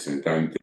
representante.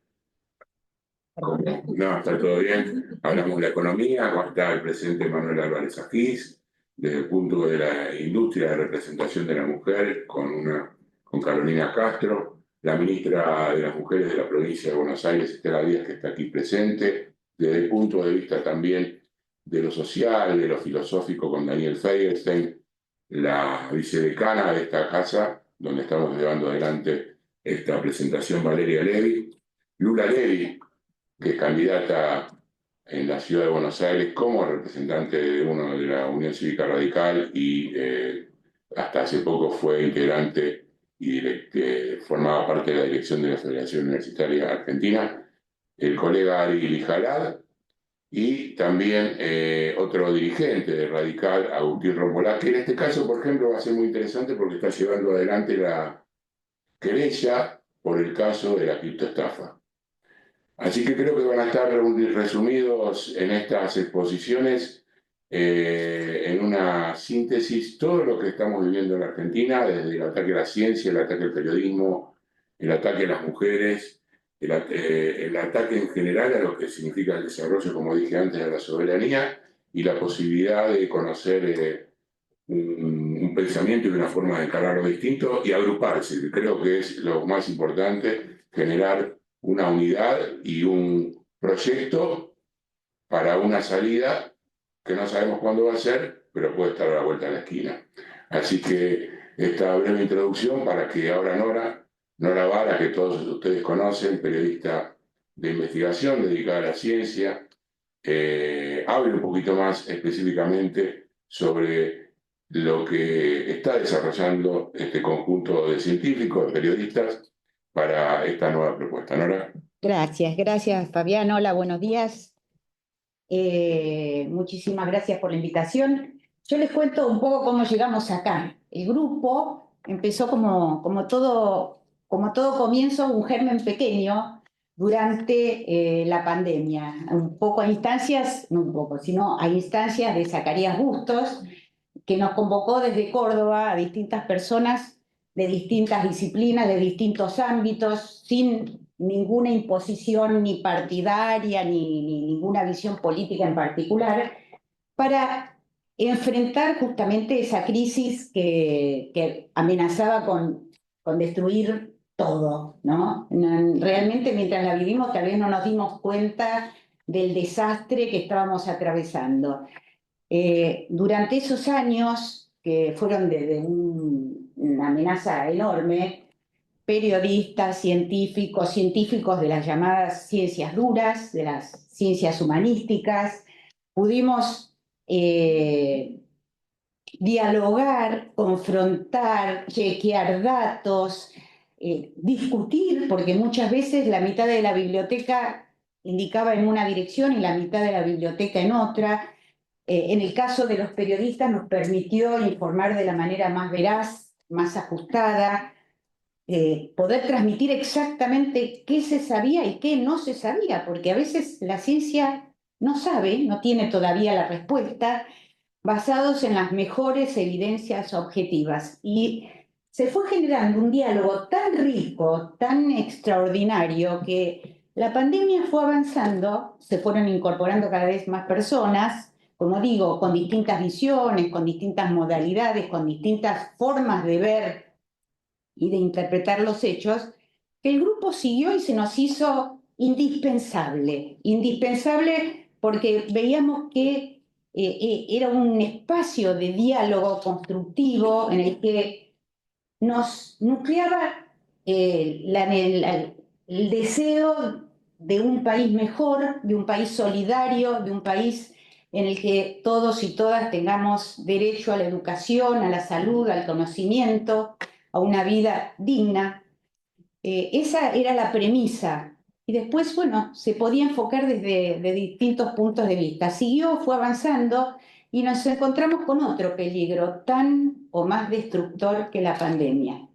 No, está todo bien. Hablamos de la economía, está el presidente Manuel Álvarez Ajís, desde el punto de la industria de representación de la mujer, con Carolina Castro, la ministra de las Mujeres de la provincia de Buenos Aires, Estela Díaz, que está aquí presente, desde el punto de vista también de lo social, de lo filosófico, con Daniel Feigenstein, la vicedecana de esta casa, donde estamos llevando adelante esta presentación, Valeria Levy, Lula Levy, que es candidata en la ciudad de Buenos Aires como representante de uno de la Unión Cívica Radical y hasta hace poco fue integrante y formaba parte de la dirección de la Federación Universitaria Argentina, el colega Ari Lijalad y también otro dirigente de Radical, Agustín Rombolá, que en este caso, por ejemplo, va a ser muy interesante porque está llevando adelante la querella por el caso de la criptoestafa. Así que creo que van a estar resumidos en estas exposiciones en una síntesis todo lo que estamos viviendo en la Argentina, desde el ataque a la ciencia, el ataque al periodismo, el ataque a las mujeres, el ataque en general a lo que significa el desarrollo, como dije antes, de la soberanía y la posibilidad de conocer un pensamiento y una forma de encararlo distinto y agruparse, que creo que es lo más importante, generar una unidad y un proyecto para una salida que no sabemos cuándo va a ser, pero puede estar a la vuelta de la esquina. Así que esta breve introducción para que ahora Nora Vara, que todos ustedes conocen, periodista de investigación dedicada a la ciencia, hable un poquito más específicamente sobre lo que está desarrollando este conjunto de científicos, de periodistas, para esta nueva propuesta. Nora. Gracias Fabián. Hola, buenos días. Muchísimas gracias por la invitación. Yo les cuento un poco cómo llegamos acá. El grupo empezó como todo comienzo, un germen pequeño durante la pandemia, un poco a instancias, no un poco, sino a instancias de Zacarías Bustos, que nos convocó desde Córdoba a distintas personas de distintas disciplinas, de distintos ámbitos, sin ninguna imposición ni partidaria ni ninguna visión política en particular, para enfrentar justamente esa crisis que amenazaba con destruir todo, ¿no? Realmente mientras la vivimos tal vez no nos dimos cuenta del desastre que estábamos atravesando. Durante esos años, que fueron de una amenaza enorme, periodistas, científicos de las llamadas ciencias duras, de las ciencias humanísticas, pudimos dialogar, confrontar, chequear datos, discutir, porque muchas veces la mitad de la biblioteca indicaba en una dirección y la mitad de la biblioteca en otra. En el caso de los periodistas nos permitió informar de la manera más veraz, más ajustada, poder transmitir exactamente qué se sabía y qué no se sabía, porque a veces la ciencia no sabe, no tiene todavía la respuesta, basados en las mejores evidencias objetivas. Y se fue generando un diálogo tan rico, tan extraordinario, que la pandemia fue avanzando, se fueron incorporando cada vez más personas, como digo, con distintas visiones, con distintas modalidades, con distintas formas de ver y de interpretar los hechos, que el grupo siguió y se nos hizo indispensable porque veíamos que era un espacio de diálogo constructivo en el que nos nucleaba el deseo de un país mejor, de un país solidario, de un país en el que todos y todas tengamos derecho a la educación, a la salud, al conocimiento, a una vida digna. Esa era la premisa. Y después, bueno, se podía enfocar desde distintos puntos de vista. Siguió, fue avanzando y nos encontramos con otro peligro tan o más destructor que la pandemia,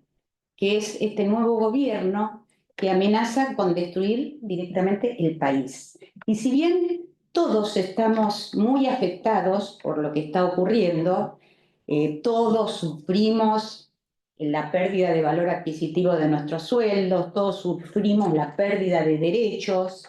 que es este nuevo gobierno que amenaza con destruir directamente el país. Y si bien todos estamos muy afectados por lo que está ocurriendo, todos sufrimos la pérdida de valor adquisitivo de nuestros sueldos, todos sufrimos la pérdida de derechos.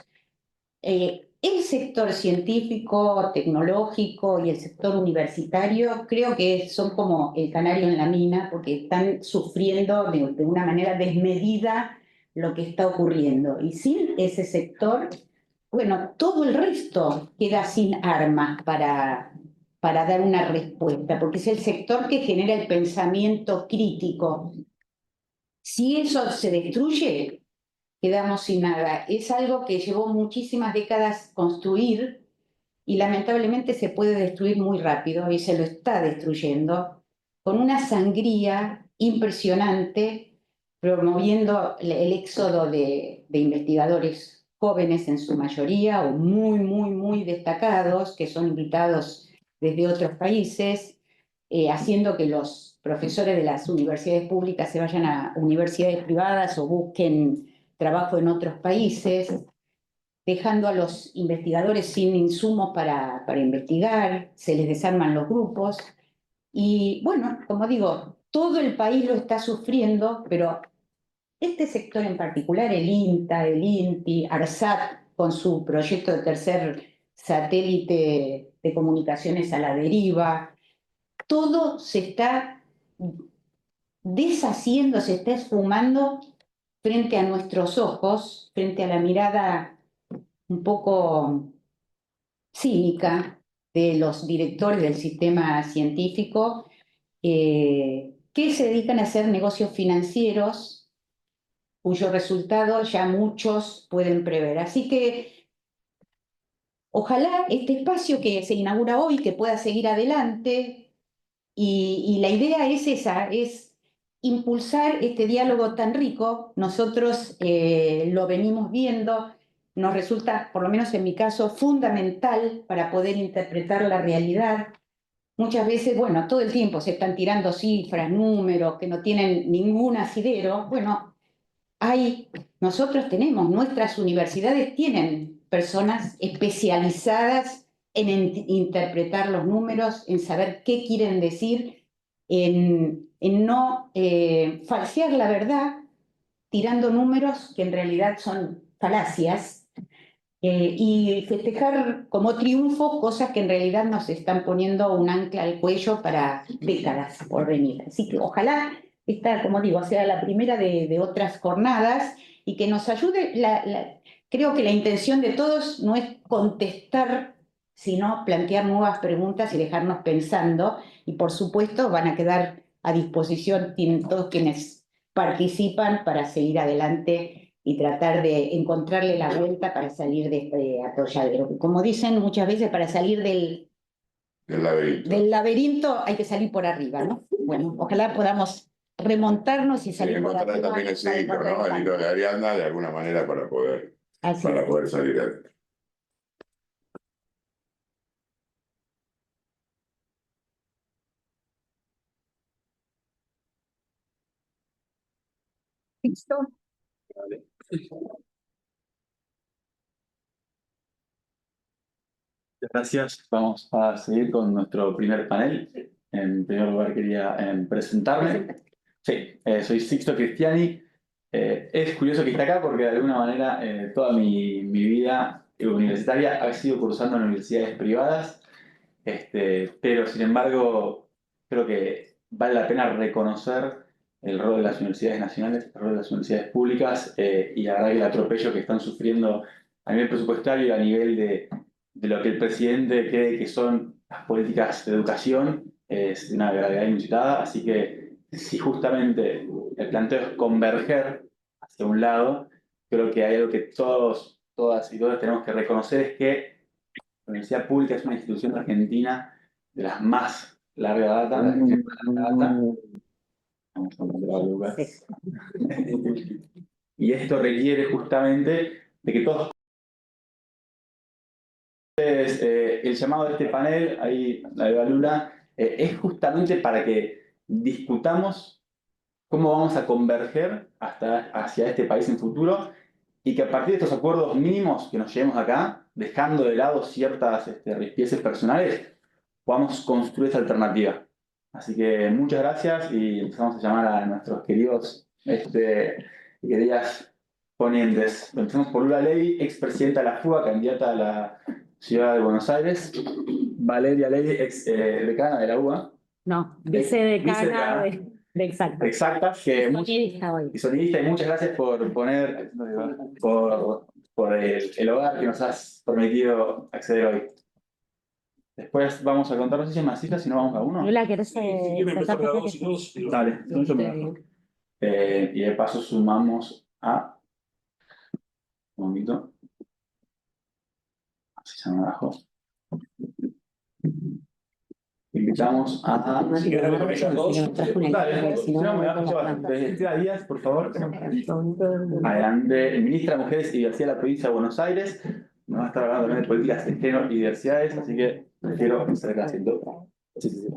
El sector científico, tecnológico y el sector universitario creo que son como el canario en la mina porque están sufriendo de una manera desmedida lo que está ocurriendo. Y sin ese sector, bueno, todo el resto queda sin armas para dar una respuesta, porque es el sector que genera el pensamiento crítico. Si eso se destruye, quedamos sin nada. Es algo que llevó muchísimas décadas construir y lamentablemente se puede destruir muy rápido y se lo está destruyendo con una sangría impresionante, promoviendo el éxodo de investigadores jóvenes en su mayoría o muy, muy, muy destacados que son invitados desde otros países, haciendo que los profesores de las universidades públicas se vayan a universidades privadas o busquen trabajo en otros países, dejando a los investigadores sin insumos para investigar, se les desarman los grupos. Y bueno, como digo, todo el país lo está sufriendo, pero este sector en particular, el INTA, el INTI, ARSAT, con su proyecto de tercer satélite de comunicaciones a la deriva, todo se está deshaciendo, se está esfumando frente a nuestros ojos, frente a la mirada un poco cínica de los directores del sistema científico que se dedican a hacer negocios financieros cuyo resultado ya muchos pueden prever. Así que ojalá este espacio que se inaugura hoy, que pueda seguir adelante, y la idea es esa, es impulsar este diálogo tan rico. Nosotros lo venimos viendo, nos resulta, por lo menos en mi caso, fundamental para poder interpretar la realidad. Muchas veces, bueno, todo el tiempo se están tirando cifras, números que no tienen ningún asidero. Bueno, nosotros tenemos, nuestras universidades tienen personas especializadas en interpretar los números, en saber qué quieren decir, en no falsear la verdad, tirando números que en realidad son falacias, y festejar como triunfo cosas que en realidad nos están poniendo un ancla al cuello para décadas por venir. Así que ojalá esta, como digo, sea la primera de otras jornadas y que nos ayude. Creo que la intención de todos no es contestar, sino plantear nuevas preguntas y dejarnos pensando. Y por supuesto van a quedar a disposición todos quienes participan para seguir adelante y tratar de encontrarle la vuelta para salir de este atolladero. Como dicen muchas veces, para salir del laberinto hay que salir por arriba, ¿no? Bueno, ojalá podamos remontarnos y salir por encontrar arriba. También ese hilo, ¿no? El hilo de Ariadna de alguna manera para poder salir adelante. ¿Listo? Vale. Gracias. Vamos a seguir con nuestro primer panel. En primer lugar quería presentarme. Sí, soy Sixto Cristiani. Es curioso que esté acá porque de alguna manera toda mi vida universitaria ha sido cursando en universidades privadas, pero sin embargo creo que vale la pena reconocer el rol de las universidades nacionales, el rol de las universidades públicas y la verdad que el atropello que están sufriendo a nivel presupuestario y a nivel de lo que el presidente cree que son las políticas de educación es de una gravedad inusitada, así que si justamente el planteo es converger hacia un lado, creo que hay algo que todos, todas y todos tenemos que reconocer, es que la universidad pública es una institución argentina de las más larga data, de las que más larga data. Vamos a nombrar a Lucas. Y esto requiere justamente de que todos. Entonces, el llamado de este panel, ahí la de Lula, es justamente para que discutamos cómo vamos a converger hacia este país en futuro y que a partir de estos acuerdos mínimos que nos llevemos acá, dejando de lado ciertas rispidezes personales, podamos construir esa alternativa. Así que muchas gracias y empezamos a llamar a nuestros queridos y queridas ponentes. Empezamos por Lula Levy, expresidenta de la FUA, candidata a la Ciudad de Buenos Aires. Valeria Levy, ex decana de la UBA. No, vicedecana de Exacta. Exacta, que Sonidista hoy. y sonidista, y muchas gracias por poner, por el hogar que nos has permitido acceder hoy. Después vamos a contar, no sé si más citas, si no vamos a uno. Lula, ¿querés Si quieren empezar a dos y dos. Dale, yo me bajo. Y de paso sumamos a... Un momentito. Así se me bajó. Invitamos a... Si quieren darle con ellas dos. Dale, si no me bajo yo. Cristina Díaz, por favor. Adelante, ministra de Mujeres y Diversidad de la provincia de Buenos Aires. Nos va a estar hablando también de políticas de género y diversidades, así que prefiero estar haciendo. Sí.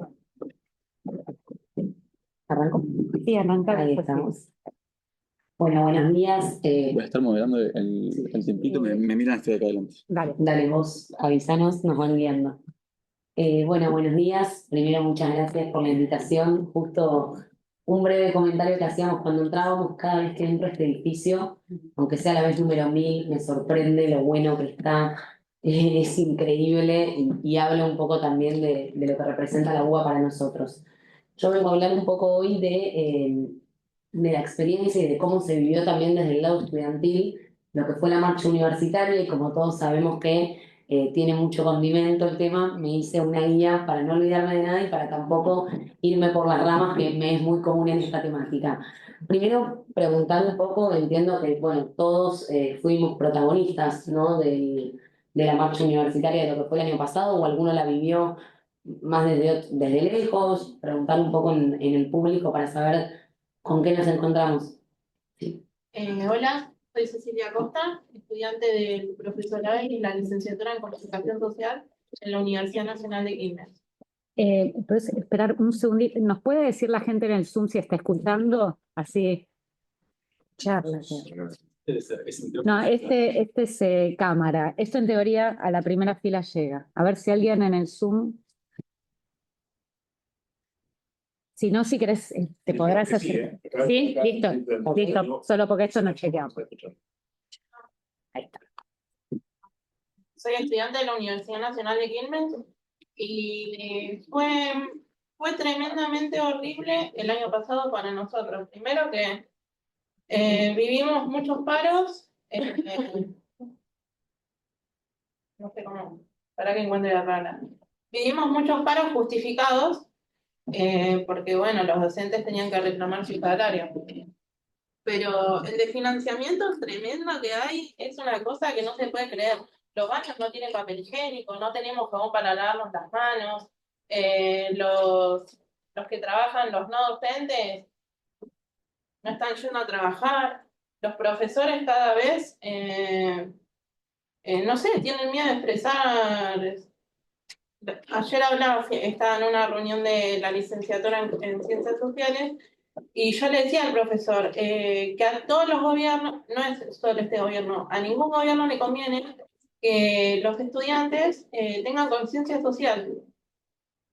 ¿Arrancó? Sí, arranca. Ahí estamos. Bueno, buenos días. Voy a estar moderando el tiempito, me miran estoy acá adelante. Dale vos, avisanos, nos van guiando. Bueno, buenos días. Primero, muchas gracias por la invitación. Justo un breve comentario que hacíamos cuando entrábamos, cada vez que entro a este edificio, aunque sea la vez número 1000, me sorprende lo bueno que está. Es increíble y habla un poco también de lo que representa la UBA para nosotros. Yo vengo a hablar un poco hoy de la experiencia y de cómo se vivió también desde el lado estudiantil lo que fue la marcha universitaria, y como todos sabemos que tiene mucho condimento el tema, me hice una guía para no olvidarme de nada y para tampoco irme por las ramas, que me es muy común en esta temática. Primero, preguntando un poco, entiendo que bueno, todos fuimos protagonistas, ¿no? de la marcha universitaria de lo que fue el año pasado, o alguno la vivió más desde lejos, preguntar un poco en el público para saber con qué nos encontramos. Sí. Hola, soy Cecilia Costa, estudiante del profesorado y la licenciatura en Comunicación Social en la Universidad Nacional de Quilmes. ¿Puedes esperar un segundito? ¿Nos puede decir la gente en el Zoom si está escuchando? Así, charla. No, este es cámara. Esto en teoría a la primera fila llega. A ver si alguien en el Zoom... Si no, si querés, te podrás hacer. ¿Sí? Listo. Solo porque esto no chequeamos. Ahí está. Soy estudiante de la Universidad Nacional de Quilmes y fue tremendamente horrible el año pasado para nosotros. Primero que vivimos muchos paros, no sé cómo, para que encuentre la palabra. Vivimos muchos paros justificados. Porque bueno, los docentes tenían que reclamar su salario. Pero el de financiamiento tremendo que hay es una cosa que no se puede creer. Los baños no tienen papel higiénico, no tenemos jabón para lavarnos las manos, los que trabajan, los no docentes, no están yendo a trabajar, los profesores cada vez, no sé, tienen miedo de expresar. Ayer estaba en una reunión de la licenciatura en Ciencias Sociales y yo le decía al profesor que a todos los gobiernos, no es solo este gobierno, a ningún gobierno le conviene que los estudiantes tengan conciencia social.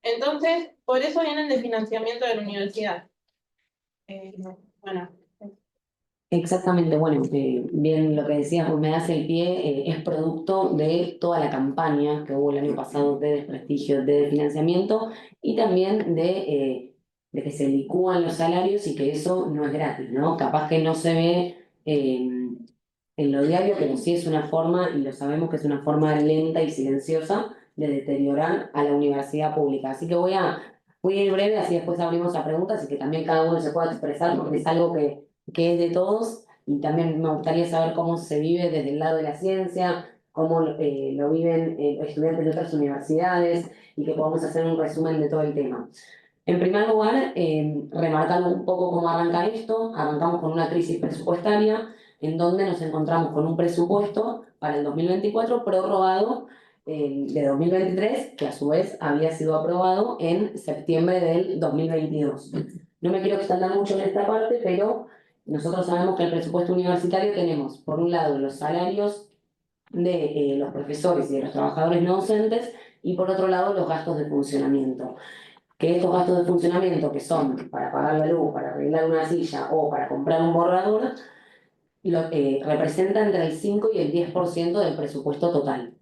Entonces, por eso vienen de financiamiento de la universidad. Bueno. Exactamente, bueno, bien lo que decías, me das el pie, es producto de toda la campaña que hubo el año pasado de desprestigio, de financiamiento y también de que se licúan los salarios y que eso no es gratis, ¿no? Capaz que no se ve en lo diario, pero sí es una forma, y lo sabemos que es una forma lenta y silenciosa de deteriorar a la universidad pública. Así que voy a ir breve, así después abrimos a preguntas y que también cada uno se pueda expresar, porque es algo que es de todos, y también me gustaría saber cómo se vive desde el lado de la ciencia, cómo lo viven estudiantes de otras universidades, y que podamos hacer un resumen de todo el tema. En primer lugar, remarcando un poco cómo arranca esto, arrancamos con una crisis presupuestaria, en donde nos encontramos con un presupuesto para el 2024 prorrogado de 2023, que a su vez había sido aprobado en septiembre del 2022. No me quiero extender mucho en esta parte, pero nosotros sabemos que el presupuesto universitario tenemos, por un lado, los salarios de los profesores y de los trabajadores no docentes, y por otro lado, los gastos de funcionamiento. que estos gastos de funcionamiento, que son para pagar la luz, para arreglar una silla o para comprar un borrador, representa entre el 5 y el 10% del presupuesto total.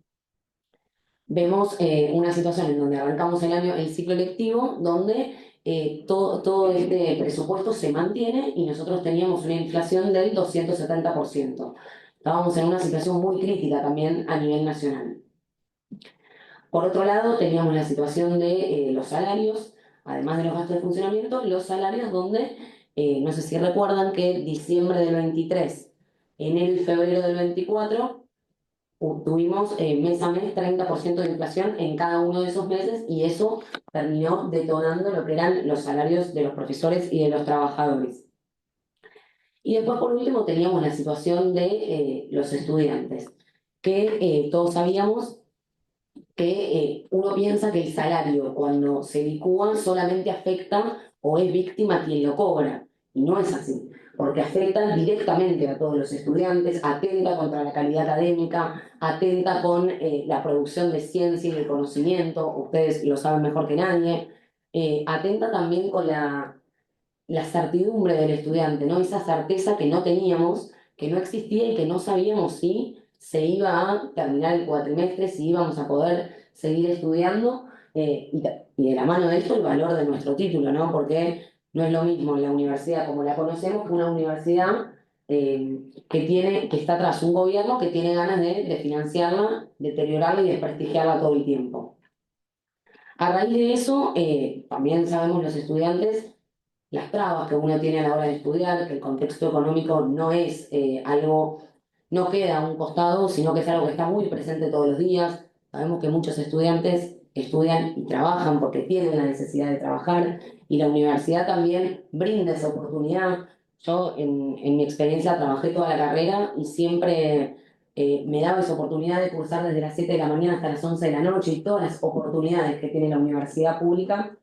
Vemos una situación en donde arrancamos el ciclo lectivo, donde todo este presupuesto se mantiene y nosotros teníamos una inflación del 270%. Estábamos en una situación muy crítica también a nivel nacional. Por otro lado, teníamos la situación de los salarios, además de los gastos de funcionamiento, los salarios donde, no sé si recuerdan que diciembre del 23, enero y febrero del 24, tuvimos mes a mes 30% de inflación en cada uno de esos meses y eso terminó detonando lo que eran los salarios de los profesores y de los trabajadores. Y después, por último, teníamos la situación de los estudiantes, que todos sabíamos que uno piensa que el salario cuando se licúa solamente afecta o es víctima quien lo cobra, y no es así, porque afecta directamente a todos los estudiantes, atenta contra la calidad académica, atenta con la producción de ciencia y de conocimiento, ustedes lo saben mejor que nadie, atenta también con la certidumbre del estudiante, ¿no? Esa certeza que no teníamos, que no existía y que no sabíamos si se iba a terminar el cuatrimestre, si íbamos a poder seguir estudiando, y de la mano de esto el valor de nuestro título, ¿no? Porque no es lo mismo la universidad como la conocemos que una universidad que está tras un gobierno que tiene ganas de financiarla, deteriorarla y desprestigiarla todo el tiempo. A raíz de eso, también sabemos los estudiantes las trabas que uno tiene a la hora de estudiar, que el contexto económico no es algo, no queda a un costado, sino que es algo que está muy presente todos los días. Sabemos que muchos estudiantes estudian y trabajan porque tienen la necesidad de trabajar y la universidad también brinda esa oportunidad. Yo en mi experiencia trabajé toda la carrera y siempre me daba esa oportunidad de cursar desde las 7 de la mañana hasta las 11 de la noche y todas las oportunidades que tiene la universidad pública,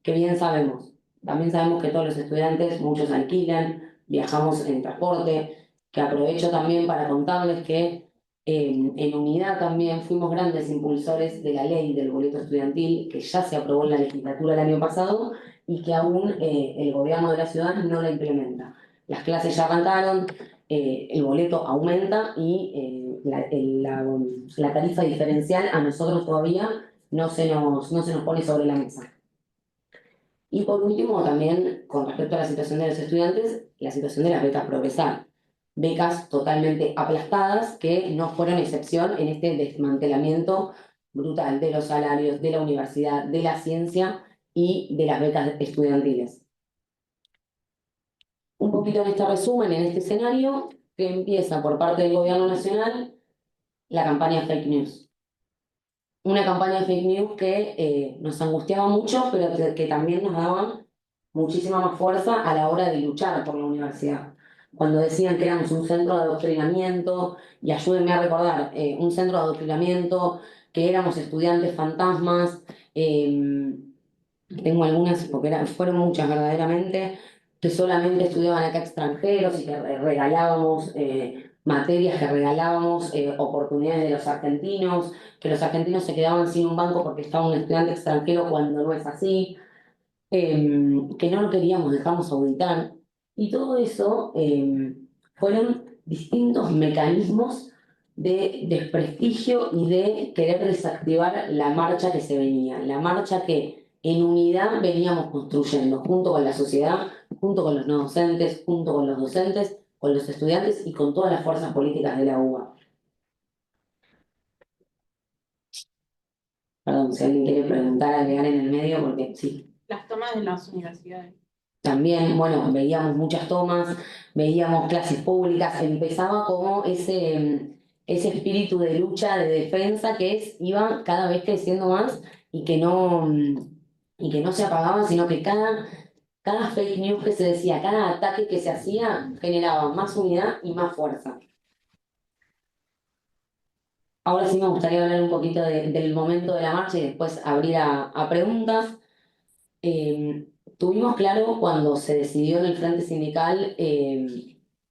que bien sabemos. También sabemos que todos los estudiantes, muchos alquilan, viajamos en transporte, que aprovecho también para contarles que en Unidad también fuimos grandes impulsores de la ley del boleto estudiantil, que ya se aprobó en la legislatura el año pasado y que aún el gobierno de la ciudad no la implementa. Las clases ya arrancaron, el boleto aumenta y la tarifa diferencial a nosotros todavía no se nos pone sobre la mesa. Y por último, también con respecto a la situación de los estudiantes, la situación de las becas Progresar. Becas totalmente aplastadas que no fueron excepción en este desmantelamiento brutal de los salarios, de la universidad, de la ciencia y de las becas estudiantiles. Un poquito en este resumen, en este escenario, que empieza por parte del gobierno nacional la campaña fake news. Una campaña de fake news que nos angustiaba mucho, pero que también nos daba muchísima más fuerza a la hora de luchar por la universidad. Cuando decían que éramos un centro de adoctrinamiento, y ayúdenme a recordar, un centro de adoctrinamiento, que éramos estudiantes fantasmas, tengo algunas, porque fueron muchas verdaderamente, que solamente estudiaban acá extranjeros y que regalábamos materias, que regalábamos oportunidades de los argentinos, que los argentinos se quedaban sin un banco porque estaba un estudiante extranjero cuando no es así, que no lo queríamos, dejamos auditar. Y todo eso fueron distintos mecanismos de desprestigio y de querer desactivar la marcha que se venía, la marcha que en unidad veníamos construyendo, junto con la sociedad, junto con los no docentes, junto con los docentes, con los estudiantes y con todas las fuerzas políticas de la UBA. Perdón, si alguien quiere preguntar, agregar en el medio, porque sí. Las tomas de las universidades. También, bueno, veíamos muchas tomas, veíamos clases públicas, empezaba como ese espíritu de lucha, de defensa iba cada vez creciendo más y que no se apagaba, sino que cada fake news que se decía, cada ataque que se hacía generaba más unidad y más fuerza. Ahora sí me gustaría hablar un poquito del momento de la marcha y después abrir a preguntas. Tuvimos claro cuando se decidió en el Frente Sindical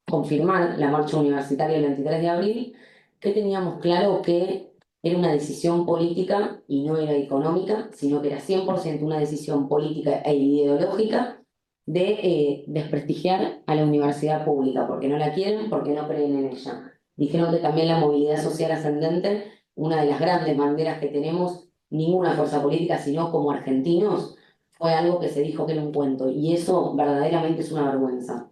confirmar la marcha universitaria el 23 de abril, que teníamos claro que era una decisión política y no era económica, sino que era 100% una decisión política e ideológica de desprestigiar a la universidad pública, porque no la quieren, porque no creen en ella. Dijeron que también la movilidad social ascendente, una de las grandes banderas que tenemos, ninguna fuerza política, sino como argentinos, fue algo que se dijo que era un cuento, y eso verdaderamente es una vergüenza.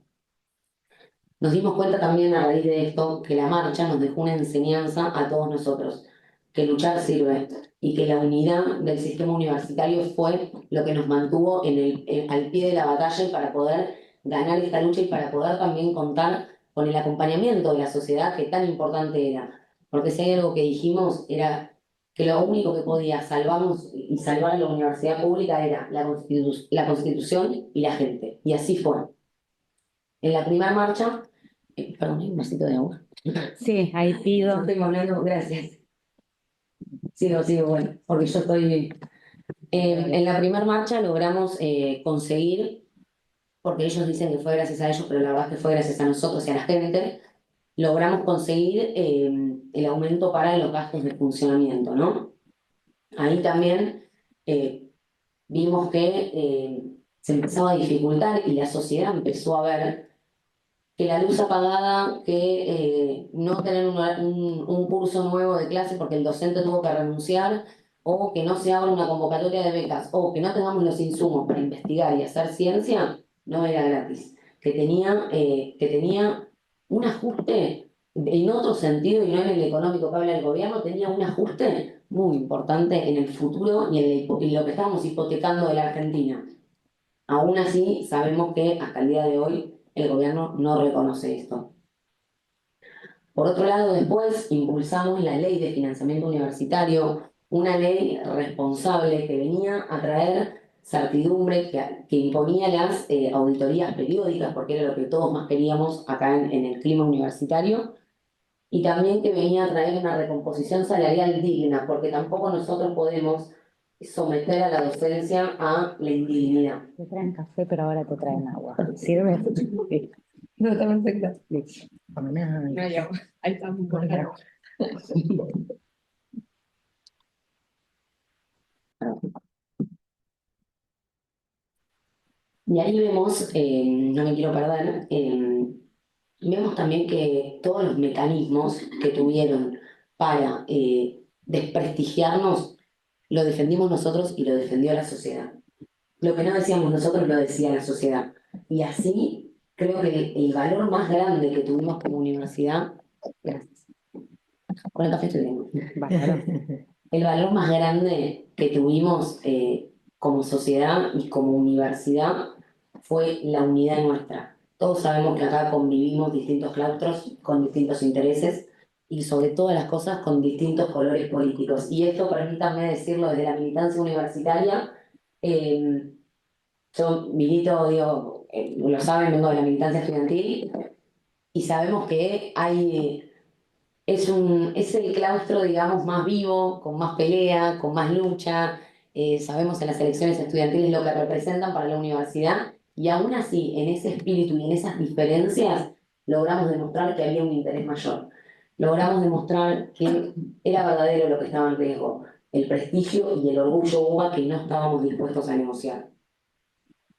Nos dimos cuenta también a raíz de esto que la marcha nos dejó una enseñanza a todos nosotros, que luchar sirve y que la unidad del sistema universitario fue lo que nos mantuvo al pie de la batalla y para poder ganar esta lucha y para poder también contar con el acompañamiento de la sociedad que tan importante era. Porque si hay algo que dijimos era que lo único que podía salvarnos y salvar a la universidad pública era la Constitución y la gente. Y así fue. En la primera marcha, perdón, ¿hay un vasito de agua? Sí, ahí No pido. estoy hablando, gracias. Sigo, bueno, porque yo estoy... en la primera marcha logramos conseguir, porque ellos dicen que fue gracias a ellos, pero la verdad es que fue gracias a nosotros y a la gente, logramos conseguir el aumento para los gastos de funcionamiento, ¿no? Ahí también vimos que se empezaba a dificultar y la sociedad empezó a ver que la luz apagada, que no tener un curso nuevo de clase porque el docente tuvo que renunciar, o que no se abra una convocatoria de becas, o que no tengamos los insumos para investigar y hacer ciencia, no era gratis. Que tenía un ajuste en otro sentido y no en el económico que habla el gobierno, tenía un ajuste muy importante en el futuro y en lo que estábamos hipotecando de la Argentina. Aún así, sabemos que hasta el día de hoy el gobierno no reconoce esto. Por otro lado, después impulsamos la ley de financiamiento universitario, una ley responsable que venía a traer certidumbre, que imponía las auditorías periódicas, porque era lo que todos más queríamos acá en el clima universitario, y también que venía a traer una recomposición salarial digna, porque tampoco nosotros podemos someter a la docencia a la indignidad. Te traen café, pero ahora te traen agua. ¿Sirve? Sí. No, está perfecto. No hay agua. Ahí está. Y ahí vemos, no me quiero perder, vemos también que todos los mecanismos que tuvieron para desprestigiarnos, lo defendimos nosotros y lo defendió la sociedad. Lo que no decíamos nosotros lo decía la sociedad. Y así creo que el valor más grande que tuvimos como universidad, gracias, con el café estoy bien. Bárbaro. El valor más grande que tuvimos como sociedad y como universidad fue la unidad nuestra. Todos sabemos que acá convivimos distintos claustros con distintos intereses y sobre todas las cosas con distintos colores políticos. Y esto, permítanme decirlo desde la militancia universitaria, yo milito, digo, lo saben, vengo de la militancia estudiantil y sabemos que es el claustro, digamos, más vivo, con más pelea, con más lucha. Sabemos en las elecciones estudiantiles lo que representan para la universidad y aún así, en ese espíritu y en esas diferencias, logramos demostrar que había un interés mayor. Logramos demostrar que era verdadero lo que estaba en riesgo, el prestigio y el orgullo UBA que no estábamos dispuestos a negociar.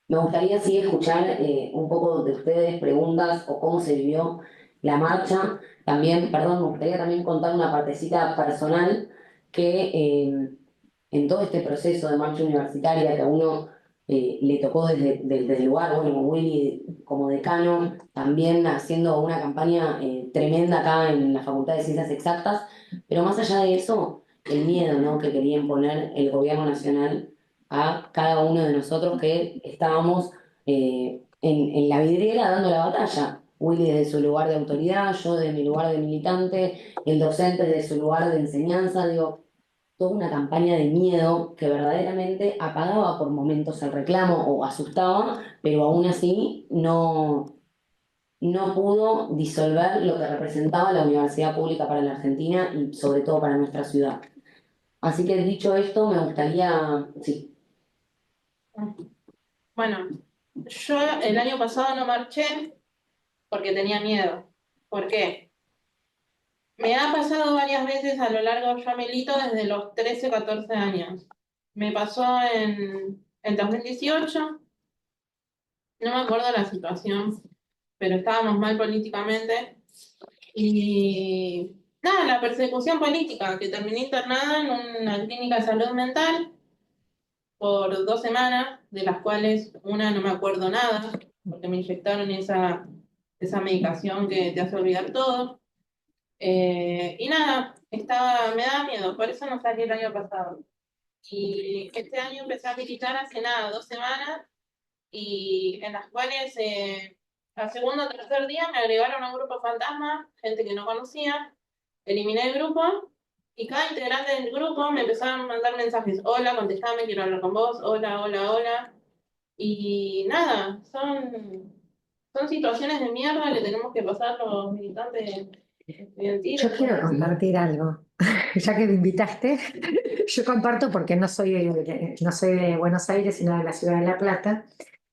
Me gustaría sí escuchar un poco de ustedes, preguntas o cómo se vivió la marcha. También, perdón, me gustaría también contar una partecita personal que en todo este proceso de marcha universitaria que a uno le tocó desde el lugar, bueno, Willy como decano, también haciendo una campaña tremenda acá en la Facultad de Ciencias Exactas, pero más allá de eso, el miedo, ¿no?, que quería imponer el gobierno nacional a cada uno de nosotros que estábamos en la vidriera dando la batalla. Willy desde su lugar de autoridad, yo desde mi lugar de militante, el docente desde su lugar de enseñanza, digo, toda una campaña de miedo que verdaderamente apagaba por momentos el reclamo o asustaba, pero aún así no pudo disolver lo que representaba la universidad pública para la Argentina y sobre todo para nuestra ciudad. Así que dicho esto, me gustaría, sí. Bueno, yo el año pasado no marché porque tenía miedo. ¿Por qué? Me ha pasado varias veces a lo largo, yo milito desde los 13, 14 años. Me pasó en 2018, no me acuerdo la situación, pero estábamos mal políticamente. Y nada, la persecución política, que terminé internada en una clínica de salud mental por 2 semanas, de las cuales una no me acuerdo nada, porque me inyectaron esa medicación que te hace olvidar todo. Y nada, me daba miedo, por eso no salí el año pasado. Y este año empecé a militar hace nada, 2 semanas, y en las cuales al segundo o tercer día me agregaron a un grupo fantasma, gente que no conocía, eliminé el grupo, y cada integrante del grupo me empezaron a mandar mensajes: hola, contestame, quiero hablar con vos, hola, hola, hola. Y nada, son situaciones de mierda que tenemos que pasar los militantes estudiantiles. Yo quiero compartir algo. Ya que me invitaste, yo comparto porque no soy de Buenos Aires, sino de la ciudad de La Plata.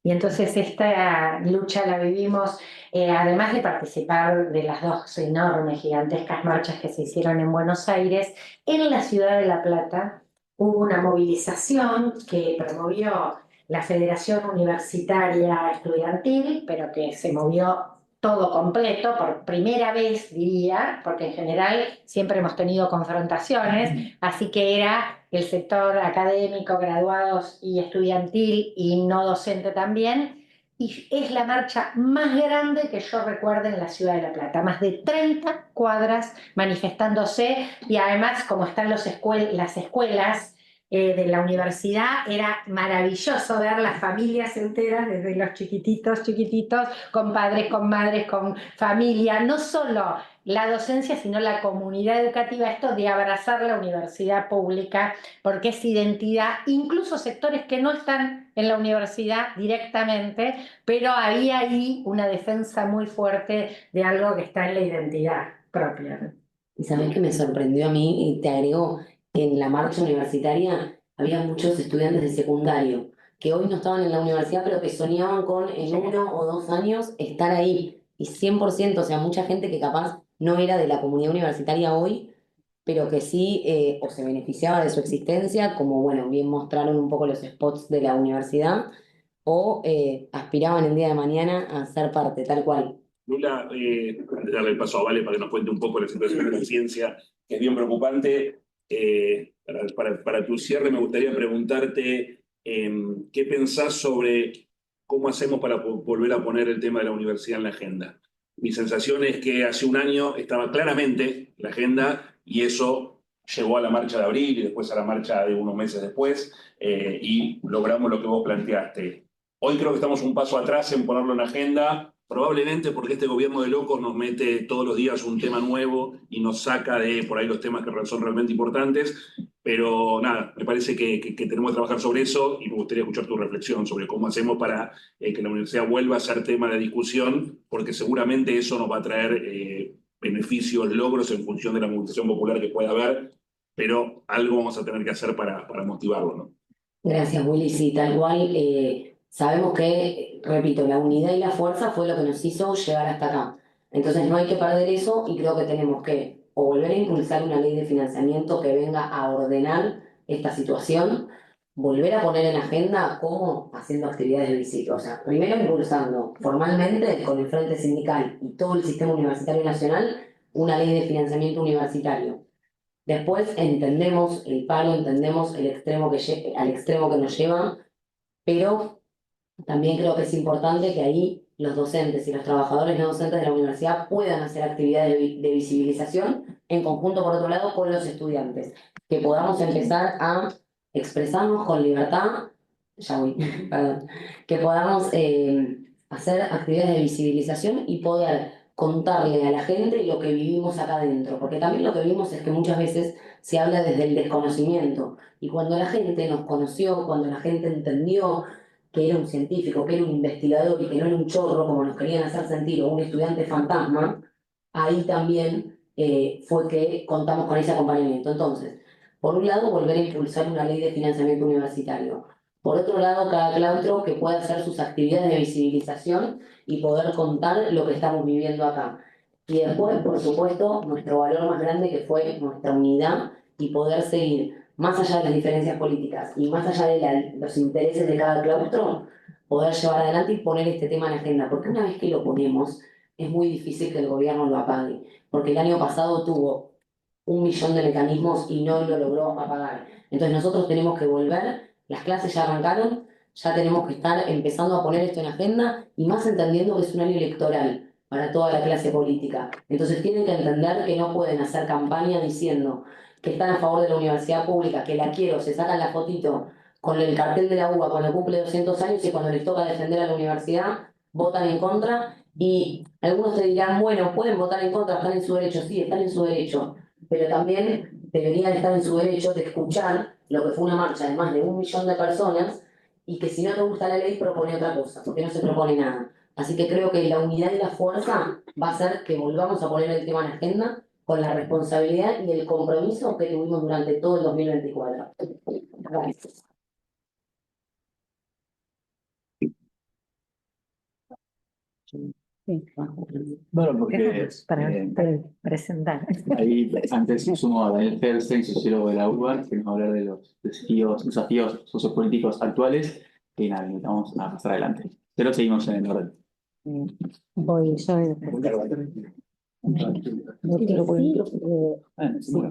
Y entonces esta lucha la vivimos, además de participar de las dos enormes, gigantescas marchas que se hicieron en Buenos Aires, en la ciudad de La Plata hubo una movilización que promovió la Federación Universitaria Estudiantil, pero que se movió todo completo, por primera vez diría, porque en general siempre hemos tenido confrontaciones, así que era el sector académico, graduados y estudiantil y no docente también, y es la marcha más grande que yo recuerdo en la ciudad de La Plata, más de 30 cuadras manifestándose, y además como están las escuelas de la universidad, era maravilloso ver las familias enteras, desde los chiquititos, con padres, con madres, con familia, no solo la docencia, sino la comunidad educativa, esto de abrazar la universidad pública, porque es identidad, incluso sectores que no están en la universidad directamente, pero había ahí una defensa muy fuerte de algo que está en la identidad propia. Y sabés que me sorprendió a mí, y te agrego, que en la marcha universitaria había muchos estudiantes de secundario que hoy no estaban en la universidad, pero que soñaban con en 1 o 2 años estar ahí. Y 100%, o sea, mucha gente que capaz no era de la comunidad universitaria hoy, pero que sí o se beneficiaba de su existencia, como bueno, bien mostraron un poco los spots de la universidad, o aspiraban el día de mañana a ser parte, tal cual. Lula, antes de darle el paso a Vale para que nos cuente un poco la situación de la ciencia, que es bien preocupante, para tu cierre me gustaría preguntarte qué pensás sobre cómo hacemos para volver a poner el tema de la universidad en la agenda. Mi sensación es que hace un año estaba claramente en la agenda y eso llegó a la marcha de abril y después a la marcha de unos meses después y logramos lo que vos planteaste. Hoy creo que estamos un paso atrás en ponerlo en la agenda, probablemente porque este gobierno de locos nos mete todos los días un tema nuevo y nos saca de por ahí los temas que son realmente importantes. Pero nada, me parece que tenemos que trabajar sobre eso y me gustaría escuchar tu reflexión sobre cómo hacemos para que la universidad vuelva a ser tema de discusión, porque seguramente eso nos va a traer beneficios, logros en función de la movilización popular que pueda haber, pero algo vamos a tener que hacer para motivarlo, ¿no? Gracias, Willy. Sí, tal cual. Sabemos que, repito, la unidad y la fuerza fue lo que nos hizo llegar hasta acá. Entonces no hay que perder eso y creo que tenemos que o volver a impulsar una ley de financiamiento que venga a ordenar esta situación, volver a poner en agenda cómo haciendo actividades visibles. O sea, primero impulsando formalmente con el Frente Sindical y todo el sistema universitario nacional una ley de financiamiento universitario. Después entendemos el paro, entendemos el extremo al extremo que nos lleva, pero también creo que es importante que ahí los docentes y los trabajadores no docentes de la universidad puedan hacer actividades de visibilización en conjunto, por otro lado, con los estudiantes, que podamos empezar a expresarnos con libertad, ya voy, perdón, que podamos hacer actividades de visibilización y poder contarle a la gente lo que vivimos acá adentro, porque también lo que vivimos es que muchas veces se habla desde el desconocimiento, y cuando la gente nos conoció, cuando la gente entendió que era un científico, que era un investigador y que no era un chorro como nos querían hacer sentir, o un estudiante fantasma, ahí también fue que contamos con ese acompañamiento. Entonces, por un lado, volver a impulsar una ley de financiamiento universitario. Por otro lado, cada claustro que pueda hacer sus actividades de visibilización y poder contar lo que estamos viviendo acá. Y después, por supuesto, nuestro valor más grande que fue nuestra unidad y poder seguir, más allá de las diferencias políticas y más allá de los intereses de cada claustro, poder llevar adelante y poner este tema en la agenda. Porque una vez que lo ponemos, es muy difícil que el gobierno lo apague. Porque el año pasado tuvo 1 millón de mecanismos y no lo logró apagar. Entonces nosotros tenemos que volver, las clases ya arrancaron, ya tenemos que estar empezando a poner esto en agenda y más entendiendo que es un año electoral para toda la clase política. Entonces tienen que entender que no pueden hacer campaña diciendo que están a favor de la universidad pública, que la quiero, se sacan la fotito con el cartel de la UBA cuando cumple 200 años y cuando les toca defender a la universidad, votan en contra. Y algunos te dirán, bueno, pueden votar en contra, están en su derecho, sí, están en su derecho, pero también deberían estar en su derecho de escuchar lo que fue una marcha de más de 1 millón de personas y que si no te gusta la ley propone otra cosa, porque no se propone nada. Así que creo que la unidad y la fuerza va a hacer que volvamos a poner el tema en agenda con la responsabilidad y el compromiso que tuvimos durante todo el 2024. Gracias. Sí. Bueno, porque Para presentar. ahí antes sumo a Daniel Felsen, sociólogo de la UBA, que nos va a hablar de los desafíos sociopolíticos actuales, y nada, invitamos a pasar adelante. Pero seguimos en el orden. Voy yo. Ah, sí.